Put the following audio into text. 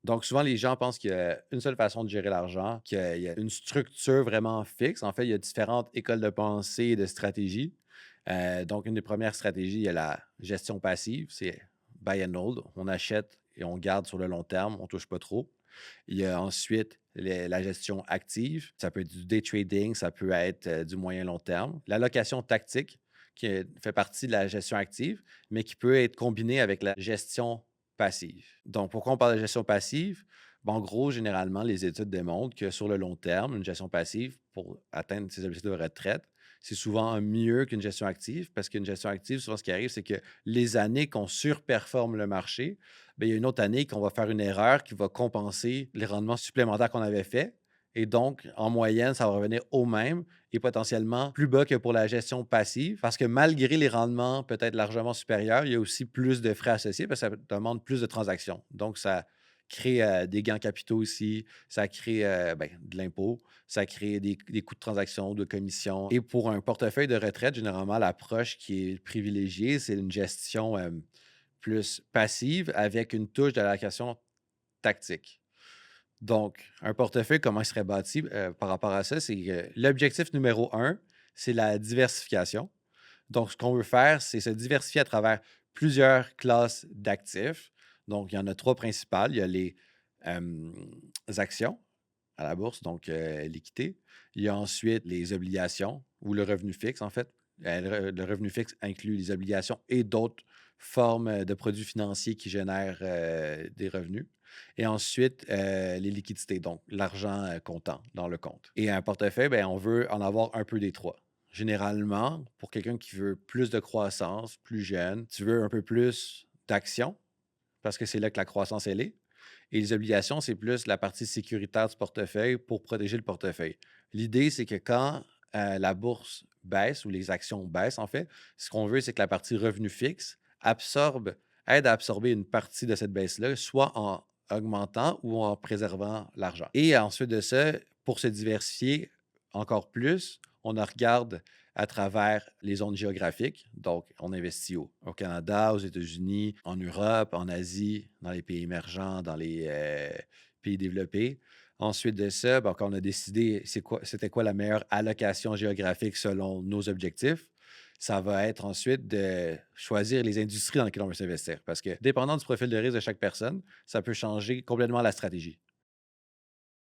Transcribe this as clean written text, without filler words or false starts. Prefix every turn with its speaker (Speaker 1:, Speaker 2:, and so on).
Speaker 1: Donc, souvent, les gens pensent qu'il y a une seule façon de gérer l'argent, qu'il y a une structure vraiment fixe. En fait, il y a différentes écoles de pensée et de stratégies. Donc, une des premières stratégies, il y a la gestion passive, c'est buy and hold. On achète et on garde sur le long terme, on ne touche pas trop. Il y a ensuite la gestion active. Ça peut être du day trading, ça peut être du moyen long terme. L'allocation tactique, fait partie de la gestion active, mais qui peut être combinée avec la gestion passive. Donc, pourquoi on parle de gestion passive? Ben, en gros, généralement, les études démontrent que sur le long terme, une gestion passive, pour atteindre ses objectifs de retraite, c'est souvent mieux qu'une gestion active parce qu'une gestion active, souvent, ce qui arrive, c'est que les années qu'on surperforme le marché, ben, il y a une autre année qu'on va faire une erreur qui va compenser les rendements supplémentaires qu'on avait faits. Et donc, en moyenne, ça va revenir au même et potentiellement plus bas que pour la gestion passive parce que malgré les rendements peut-être largement supérieurs, il y a aussi plus de frais associés parce que ça demande plus de transactions. Donc, ça crée des gains capitaux aussi, ça crée ben, de l'impôt, ça crée des coûts de transaction, de commission. Et pour un portefeuille de retraite, généralement, l'approche qui est privilégiée, c'est une gestion plus passive avec une touche d'allocation tactique. Donc, un portefeuille, comment il serait bâti par rapport à ça? C'est que l'objectif numéro un, c'est la diversification. Donc, ce qu'on veut faire, c'est se diversifier à travers plusieurs classes d'actifs. Donc, il y en a trois principales. Il y a les euh, actions à la bourse, donc l'équité. Il y a ensuite les obligations ou le revenu fixe, en fait. Le revenu fixe inclut les obligations et d'autres formes de produits financiers qui génèrent des revenus. Et ensuite, les liquidités, donc l'argent comptant dans le compte. Et un portefeuille, ben, on veut en avoir un peu des trois. Généralement, pour quelqu'un qui veut plus de croissance, plus jeune, tu veux un peu plus d'actions parce que c'est là que la croissance, elle est. Et les obligations, c'est plus la partie sécuritaire du portefeuille pour protéger le portefeuille. L'idée, c'est que quand la bourse baisse ou les actions baissent, en fait, ce qu'on veut, c'est que la partie revenu fixe aide à absorber une partie de cette baisse-là, soit en augmentant ou en préservant l'argent. Et ensuite de ça, pour se diversifier encore plus, on en regarde à travers les zones géographiques. Donc, on investit au Canada, aux États-Unis, en Europe, en Asie, dans les pays émergents, dans les pays développés. Ensuite de ça, ben, quand on a décidé c'était quoi la meilleure allocation géographique selon nos objectifs, ça va être ensuite de choisir les industries dans lesquelles on veut s'investir. Parce que, dépendant du profil de risque de chaque personne, ça peut changer complètement la stratégie.